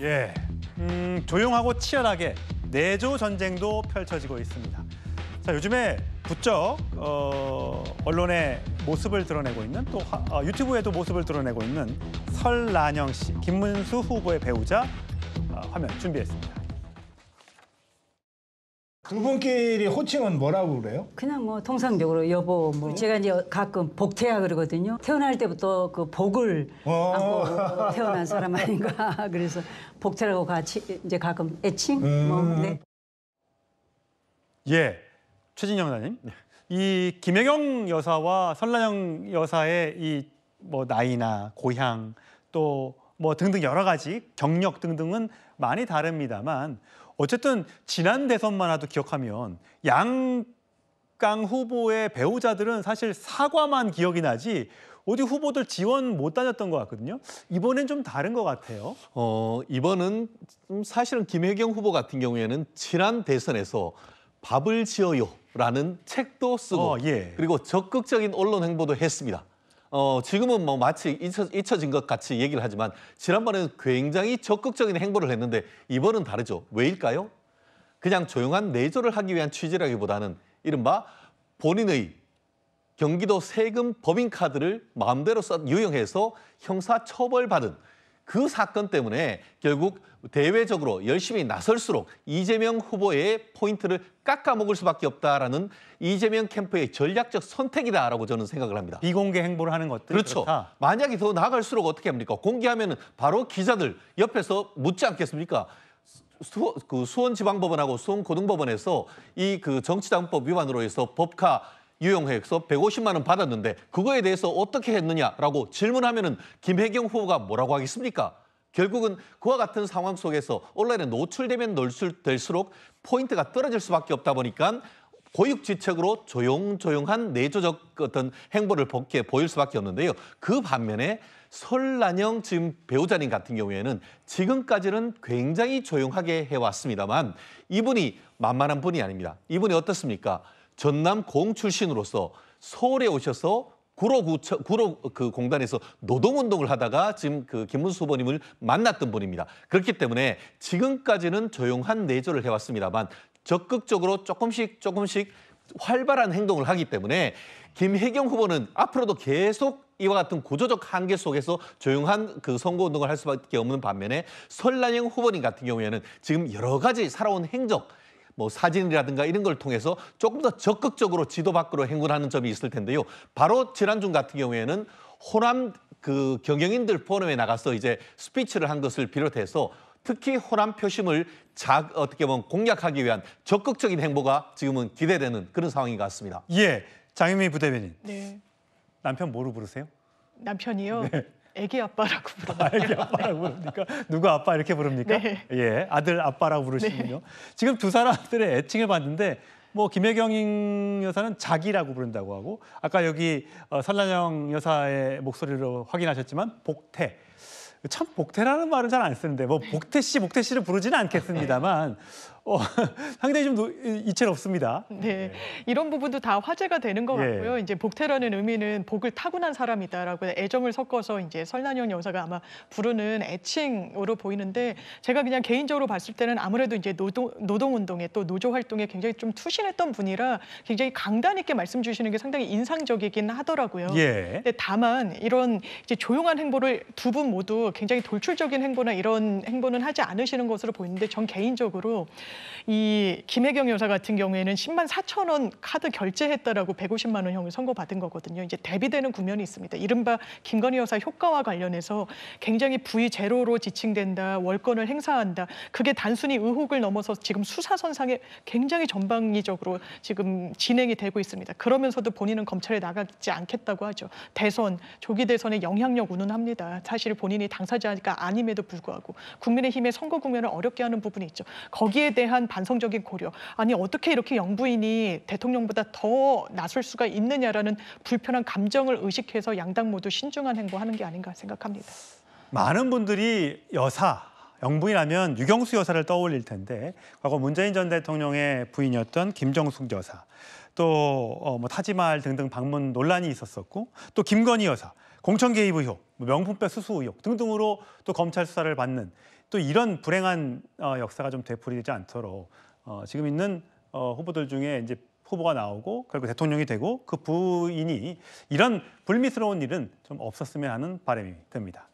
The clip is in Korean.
예, 조용하고 치열하게 내조 전쟁도 펼쳐지고 있습니다. 자, 요즘에 부쩍 언론의 모습을 드러내고 있는 또 유튜브에도 모습을 드러내고 있는 설란영 씨, 김문수 후보의 배우자 화면 준비했습니다. 두 분끼리 호칭은 뭐라고 그래요? 그냥 뭐 통상적으로 여보 뭐 제가 이제 가끔 복태야 그러거든요. 태어날 때부터 그 복을 안고 태어난 사람 아닌가 그래서 복태라고 같이 이제 가끔 애칭 뭐 네. 예, 최진영 의원님, 이 김혜경 여사와 설란영 여사의 이 뭐 나이나 고향 또 뭐 등등 여러 가지 경력 등등은 많이 다릅니다만 어쨌든 지난 대선만 해도 기억하면 양강 후보의 배우자들은 사실 사과만 기억이 나지 어디 후보들 지원 못 다녔던 것 같거든요. 이번엔 좀 다른 것 같아요. 이번은 사실은 김혜경 후보 같은 경우에는 지난 대선에서 밥을 지어요라는 책도 쓰고 예. 그리고 적극적인 언론 행보도 했습니다. 지금은 뭐 마치 잊혀진 것 같이 얘기를 하지만 지난번에는 굉장히 적극적인 행보를 했는데 이번은 다르죠. 왜일까요? 그냥 조용한 내조를 하기 위한 취지라기보다는 이른바 본인의 경기도 세금 법인카드를 마음대로 유용해서 형사처벌받은 그 사건 때문에 결국 대외적으로 열심히 나설수록 이재명 후보의 포인트를 깎아먹을 수밖에 없다라는 이재명 캠프의 전략적 선택이다라고 저는 생각을 합니다. 비공개 행보를 하는 것들이 그렇죠. 그렇다. 만약에 더 나아갈수록 어떻게 합니까? 공개하면 바로 기자들 옆에서 묻지 않겠습니까? 수원지방법원하고 수원고등법원에서 이 정치자금법 위반으로 해서 법카 유용해서 150만 원 받았는데 그거에 대해서 어떻게 했느냐라고 질문하면은 김혜경 후보가 뭐라고 하겠습니까? 결국은 그와 같은 상황 속에서 온라인에 노출되면 노출될수록 포인트가 떨어질 수밖에 없다 보니까 고육지책으로 조용한 내조적 어떤 행보를 보일 수밖에 없는데요. 그 반면에 설란영 지금 배우자님 같은 경우에는 지금까지는 굉장히 조용하게 해왔습니다만 이분이 만만한 분이 아닙니다. 이분이 어떻습니까? 전남 공 출신으로서 서울에 오셔서 구로 공단에서 노동운동을 하다가 지금 김문수 후보님을 만났던 분입니다. 그렇기 때문에 지금까지는 조용한 내조를 해왔습니다만 적극적으로 조금씩 활발한 행동을 하기 때문에 김혜경 후보는 앞으로도 계속 이와 같은 구조적 한계 속에서 조용한 선거운동을 할 수밖에 없는 반면에 설란영 후보님 같은 경우에는 지금 여러 가지 살아온 행적 뭐 사진이라든가 이런 걸 통해서 조금 더 적극적으로 지도 밖으로 행군하는 점이 있을 텐데요. 바로 지난주 같은 경우에는 호남 경영인들 포럼에 나가서 이제 스피치를 한 것을 비롯해서 특히 호남 표심을 어떻게 보면 공략하기 위한 적극적인 행보가 지금은 기대되는 그런 상황인 것 같습니다. 예, 장윤미 부대변인. 네. 남편 뭐로 부르세요? 남편이요? 네. 애기 아빠라고 부릅니다. 애기 아빠라고 부릅니까? 누가 아빠 이렇게 부릅니까? 네. 예, 아들 아빠라고 부르시군요. 네. 지금 두 사람들의 애칭을 봤는데 뭐 김혜경 여사는 자기라고 부른다고 하고 아까 여기 설란영 여사의 목소리로 확인하셨지만 복태. 참 복태라는 말은 잘 안 쓰는데 뭐 복태 씨를 부르지는 않겠습니다만 상당히 좀 이채롭습니다. 네, 이런 부분도 다 화제가 되는 것 같고요. 이제 복태라는 의미는 복을 타고난 사람이다라고 애정을 섞어서 이제 설란영 여사가 아마 부르는 애칭으로 보이는데 제가 그냥 개인적으로 봤을 때는 아무래도 이제 노동운동에 또 노조 활동에 굉장히 좀 투신했던 분이라 굉장히 강단 있게 말씀 주시는 게 상당히 인상적이긴 하더라고요. 근데 다만 이런 이제 조용한 행보를 두 분 모두 굉장히 돌출적인 행보나 이런 행보는 하지 않으시는 것으로 보이는데 전 개인적으로 이 김혜경 여사 같은 경우에는 10만 4천 원 카드 결제했다라고 150만 원형을 선고받은 거거든요. 이제 대비되는 국면이 있습니다. 이른바 김건희 여사 효과와 관련해서 굉장히 부의 제로로 지칭된다, 월권을 행사한다. 그게 단순히 의혹을 넘어서 지금 수사선상에 굉장히 전방위적으로 지금 진행이 되고 있습니다. 그러면서도 본인은 검찰에 나가지 않겠다고 하죠. 대선, 조기 대선에 영향력 운운합니다. 사실 본인이 당사자가 아님에도 불구하고 국민의힘의 선거 국면을 어렵게 하는 부분이 있죠. 거기에 대한 반성적인 고려. 아니 어떻게 이렇게 영부인이 대통령보다 더 나설 수가 있느냐라는 불편한 감정을 의식해서 양당 모두 신중한 행보하는 게 아닌가 생각합니다. 많은 분들이 영부인하면 유경수 여사를 떠올릴 텐데 과거 문재인 전 대통령의 부인이었던 김정숙 여사. 또 뭐 타지말 등등 방문 논란이 있었었고 또 김건희 여사 공천 개입 의혹, 명품백 수수 의혹 등등으로 또 검찰 수사를 받는 또 이런 불행한 역사가 좀 되풀이되지 않도록 지금 있는 후보들 중에 이제 후보가 나오고 결국 대통령이 되고 그 부인이 이런 불미스러운 일은 좀 없었으면 하는 바람이 듭니다.